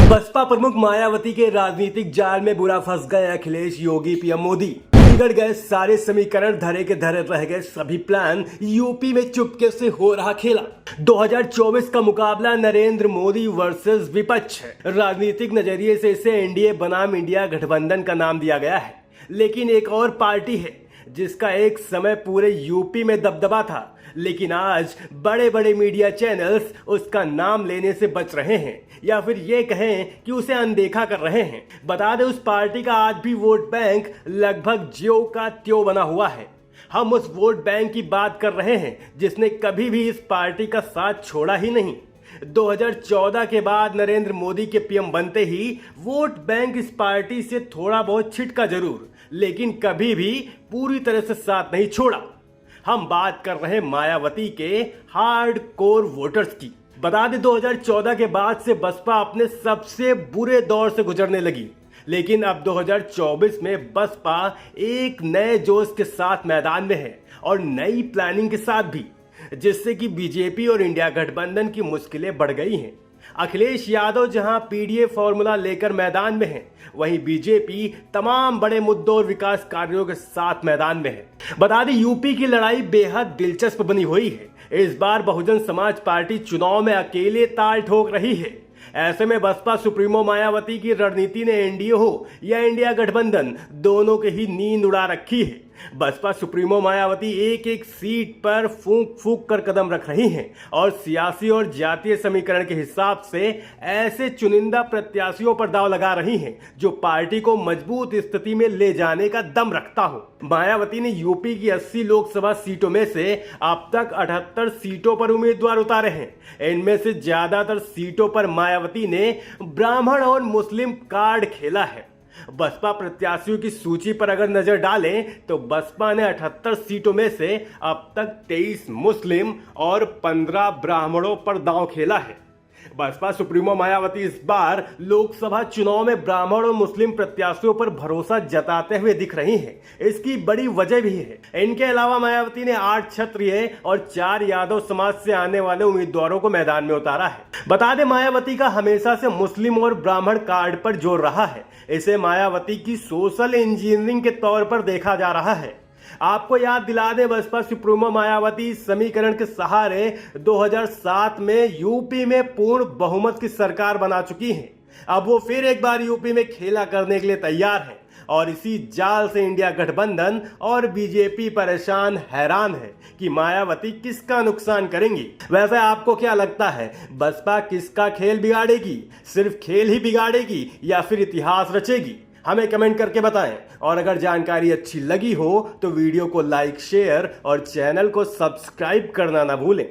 बसपा प्रमुख मायावती के राजनीतिक जाल में बुरा फंस गए अखिलेश, योगी, पीएम मोदी। बिगड़ गए सारे समीकरण, धरे के धरे रह गए सभी प्लान। यूपी में चुपके से हो रहा खेला। 2024 का मुकाबला नरेंद्र मोदी वर्सेस विपक्ष है। राजनीतिक नजरिए से इसे एनडीए बनाम इंडिया गठबंधन का नाम दिया गया है, लेकिन एक और पार्टी है जिसका एक समय पूरे यूपी में दबदबा था, लेकिन आज बड़े बड़े मीडिया चैनल्स उसका नाम लेने से बच रहे हैं, या फिर ये कहें कि उसे अनदेखा कर रहे हैं। बता दें, उस पार्टी का आज भी वोट बैंक लगभग ज्यों का त्यों बना हुआ है। हम उस वोट बैंक की बात कर रहे हैं जिसने कभी भी इस पार्टी का साथ छोड़ा ही नहीं। 2014 के बाद नरेंद्र मोदी के पीएम बनते ही वोट बैंक इस पार्टी से थोड़ा बहुत छिटका जरूर, लेकिन कभी भी पूरी तरह से साथ नहीं छोड़ा। हम बात कर रहे हैं मायावती के हार्ड कोर वोटर्स की। बता दें, 2014 के बाद से बसपा अपने सबसे बुरे दौर से गुजरने लगी, लेकिन अब 2024 में बसपा एक नए जोश के साथ मैदान में है और नई प्लानिंग के साथ भी, जिससे कि बीजेपी और इंडिया गठबंधन की मुश्किलें बढ़ गई हैं। अखिलेश यादव जहां पीडीए फॉर्मूला लेकर मैदान में है, वहीं बीजेपी तमाम बड़े मुद्दों और विकास कार्यों के साथ मैदान में है। बता दें, यूपी की लड़ाई बेहद दिलचस्प बनी हुई है। इस बार बहुजन समाज पार्टी चुनाव में अकेले ताल ठोक रही है। ऐसे में बसपा सुप्रीमो मायावती की रणनीति ने एनडीए हो या इंडिया गठबंधन, दोनों की ही नींद उड़ा रखी है। बसपा सुप्रीमो मायावती एक एक सीट पर फूंक फूंक कर कदम रख रही हैं और सियासी और जातीय समीकरण के हिसाब से ऐसे चुनिंदा प्रत्याशियों पर दांव लगा रही हैं जो पार्टी को मजबूत स्थिति में ले जाने का दम रखता हो। मायावती ने यूपी की 80 लोकसभा सीटों में से अब तक 78 सीटों पर उम्मीदवार उतारे हैं। इनमें से ज्यादातर सीटों पर मायावती ने ब्राह्मण और मुस्लिम कार्ड खेला है। बसपा प्रत्याशियों की सूची पर अगर नजर डालें तो बसपा ने 78 सीटों में से अब तक 23 मुस्लिम और 15 ब्राह्मणों पर दांव खेला है। बसपा सुप्रीमो मायावती इस बार लोकसभा चुनाव में ब्राह्मण और मुस्लिम प्रत्याशियों पर भरोसा जताते हुए दिख रही हैं। इसकी बड़ी वजह भी है। इनके अलावा मायावती ने 8 क्षत्रिय और 4 यादव समाज से आने वाले उम्मीदवारों को मैदान में उतारा है। बता दें, मायावती का हमेशा से मुस्लिम और ब्राह्मण कार्ड पर जोर रहा है। इसे मायावती की सोशल इंजीनियरिंग के तौर पर देखा जा रहा है। आपको याद दिला दें, बसपा सुप्रीमो मायावती समीकरण के सहारे 2007 में यूपी में पूर्ण बहुमत की सरकार बना चुकी हैं। अब वो फिर एक बार यूपी में खेला करने के लिए तैयार है और इसी जाल से इंडिया गठबंधन और बीजेपी परेशान हैरान है कि मायावती किसका नुकसान करेंगी। वैसे आपको क्या लगता है, बसपा किसका खेल बिगाड़ेगी? सिर्फ खेल ही बिगाड़ेगी या फिर इतिहास रचेगी? हमें कमेंट करके बताएं। और अगर जानकारी अच्छी लगी हो तो वीडियो को लाइक, शेयर और चैनल को सब्सक्राइब करना ना भूलें।